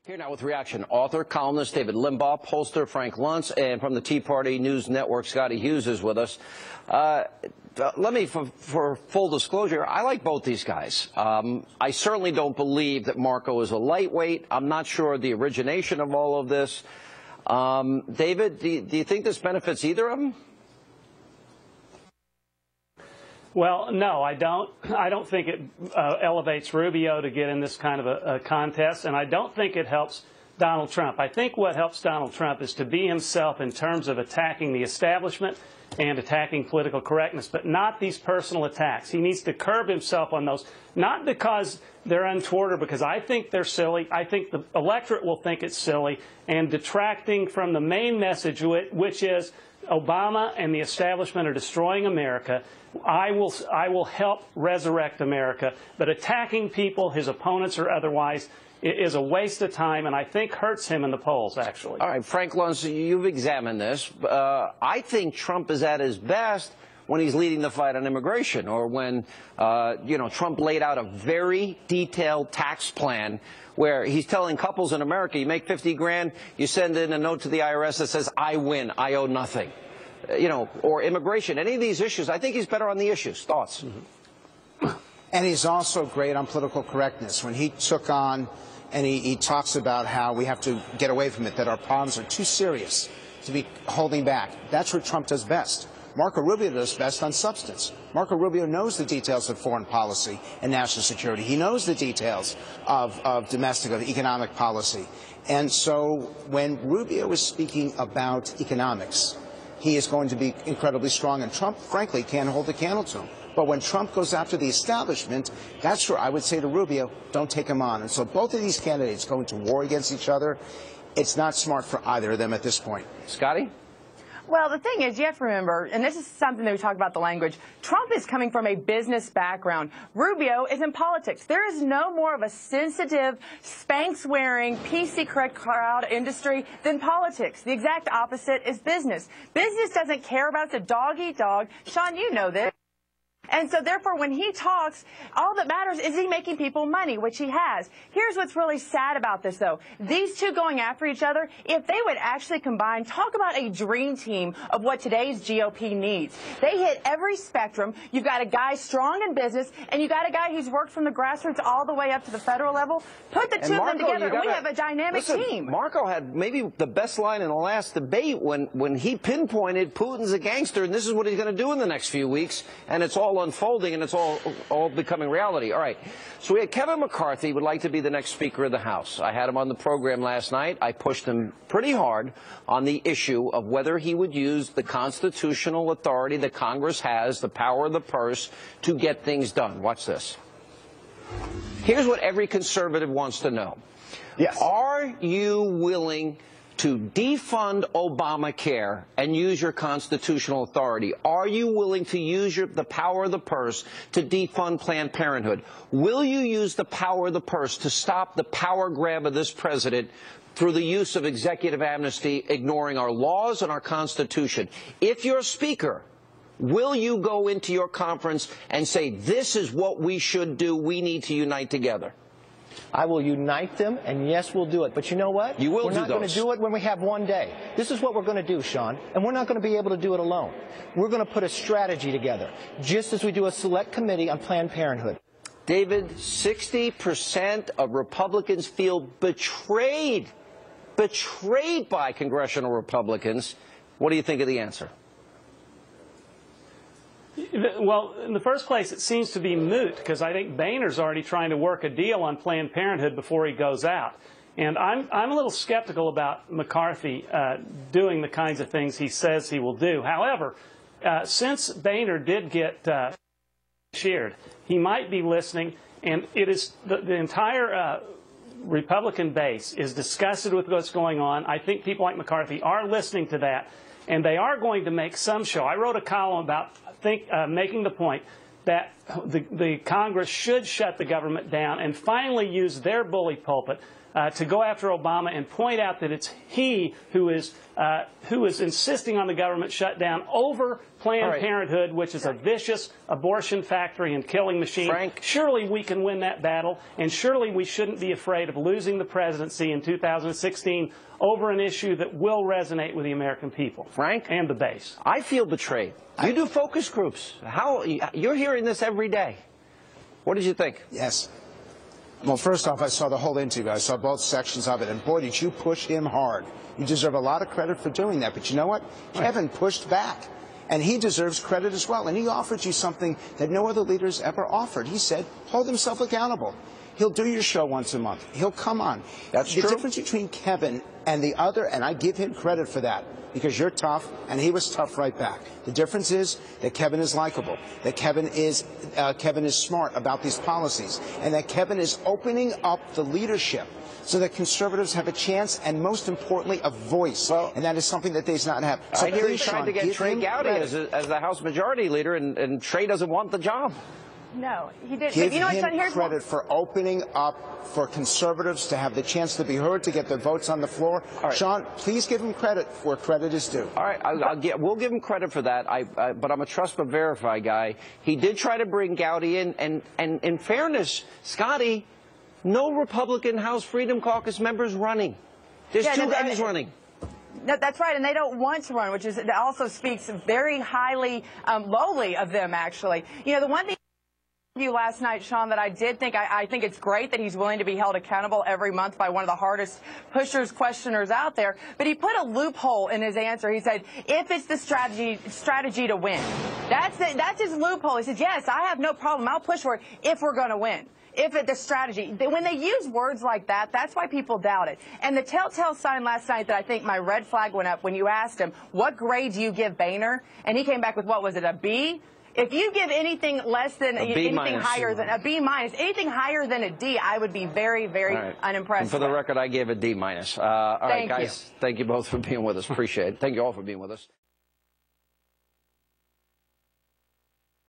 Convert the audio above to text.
Here now with reaction, author, columnist David Limbaugh, pollster Frank Luntz, and from the Tea Party News Network, Scotty Hughes is with us. Let me, for full disclosure, I like both these guys. I certainly don't believe that Marco is a lightweight. I'm not sure the origination of all of this. David, do you think this benefits either of them? Well, no, I don't. I don't think it elevates Rubio to get in this kind of a contest, and I don't think it helps Donald Trump. I think what helps Donald Trump is to be himself in terms of attacking the establishment and attacking political correctness, but not these personal attacks. He needs to curb himself on those, not because they're untoward or because I think they're silly. I think the electorate will think it's silly and detracting from the main message, which is Obama and the establishment are destroying America. I will help resurrect America, but attacking people, his opponents or otherwise, is a waste of time, and I think hurts him in the polls, actually. All right, Frank Luntz, you've examined this. I think Trump is at his best when he's leading the fight on immigration, or when, Trump laid out a very detailed tax plan where he's telling couples in America, you make 50 grand, you send in a note to the IRS that says, I win, I owe nothing. Or immigration, any of these issues. I think he's better on the issues. Thoughts? Mm-hmm. And he's also great on political correctness. When he took on, and he talks about how we have to get away from it, that our problems are too serious to be holding back. That's what Trump does best. Marco Rubio does best on substance. Marco Rubio knows the details of foreign policy and national security. He knows the details of domestic, of economic policy. And so when Rubio is speaking about economics, he is going to be incredibly strong, and Trump, frankly, can't hold a candle to him. But when Trump goes after the establishment, that's where I would say to Rubio, don't take him on. And so both of these candidates going to war against each other, it's not smart for either of them at this point. Scotty? Well, the thing is, you have to remember, and this is something that we talk about the language, Trump is coming from a business background. Rubio is in politics. There is no more of a sensitive, Spanx-wearing, PC-correct crowd industry than politics. The exact opposite is business. Business doesn't care about it. It's a dog-eat-dog. Sean, you know this. And so, therefore, when he talks, all that matters is he making people money, which he has. Here's what's really sad about this, though. These two going after each other, if they would actually combine, talk about a dream team of what today's GOP needs. They hit every spectrum. You've got a guy strong in business, and you've got a guy who's worked from the grassroots all the way up to the federal level. Put the two of them together, and we have a dynamic team. Marco had maybe the best line in the last debate when he pinpointed Putin's a gangster, and this is what he's going to do in the next few weeks, and it's all unfolding, and it's all becoming reality. All right. So we had Kevin McCarthy would like to be the next Speaker of the House. I had him on the program last night. I pushed him pretty hard on the issue of whether he would use the constitutional authority that Congress has, the power of the purse, to get things done. Watch this. Here's what every conservative wants to know. Yes. Are you willing to defund Obamacare and use your constitutional authority? Are you willing to use the power of the purse to defund Planned Parenthood? Will you use the power of the purse to stop the power grab of this president through the use of executive amnesty, ignoring our laws and our Constitution? If you're Speaker, will you go into your conference and say, this is what we should do, we need to unite together? I will unite them, and yes, we'll do it. But you know what? You will do We're not going to do it when we have one day. This is what we're going to do, Sean, and we're not going to be able to do it alone. We're going to put a strategy together, just as we do a select committee on Planned Parenthood. David, 60% of Republicans feel betrayed by congressional Republicans. What do you think of the answer? Well, in the first place, it seems to be moot, because I think Boehner's already trying to work a deal on Planned Parenthood before he goes out. And I'm a little skeptical about McCarthy doing the kinds of things he says he will do. However, since Boehner did get sheared, he might be listening, and it is the entire Republican base is disgusted with what's going on. I think people like McCarthy are listening to that, and they are going to make some show. I wrote a column about making the point that the Congress should shut the government down and finally use their bully pulpit to go after Obama and point out that it's he who is insisting on the government shutdown over Planned Parenthood, which is a vicious abortion factory and killing machine. Frank. Surely we can win that battle, and surely we shouldn't be afraid of losing the presidency in 2016 over an issue that will resonate with the American people. Frank? And the base. I feel betrayed. You do focus groups. You're hearing this every day. What did you think? Yes. Well, first off, I saw the whole interview. I saw both sections of it, and boy, did you push him hard. You deserve a lot of credit for doing that. But you know what? Kevin pushed back, and he deserves credit as well. And he offered you something that no other leaders ever offered. He said, hold himself accountable. He'll do your show once a month. He'll come on. That's true. The difference between Kevin and the other, and I give him credit for that, because you're tough, and he was tough right back. The difference is that Kevin is likable, that Kevin is smart about these policies, and that Kevin is opening up the leadership so that conservatives have a chance and, most importantly, a voice. Well, and that is something that they do not have. So I hear he's trying to get Trey Gowdy as the House Majority Leader, and Trey doesn't want the job. No, he didn't. Give you know him credit for opening up for conservatives to have the chance to be heard, to get their votes on the floor. Right. Sean, please give him credit where credit is due. All right, we'll give him credit for that. But I'm a trust but verify guy. He did try to bring Gowdy in, and in fairness, Scotty, no Republican House Freedom Caucus members running. There's two guys running. No, that's right, and they don't want to run, which also speaks very highly, lowly of them, actually. You know, the one thing you last night, Sean, that I did think, I think it's great that he's willing to be held accountable every month by one of the hardest pushers, questioners out there, but he put a loophole in his answer. He said, if it's the strategy to win. That's his loophole. He says, yes, I have no problem. I'll push for it if we're going to win. If it's the strategy. When they use words like that, that's why people doubt it. And the telltale sign last night that I think my red flag went up when you asked him, what grade do you give Boehner? And he came back with, what was it, a B? If you give anything less than anything higher than a B minus, anything higher than a D, I would be very, very unimpressed. And for the record, I gave a D minus. All right, guys, thank you both for being with us. Appreciate it. Thank you all for being with us.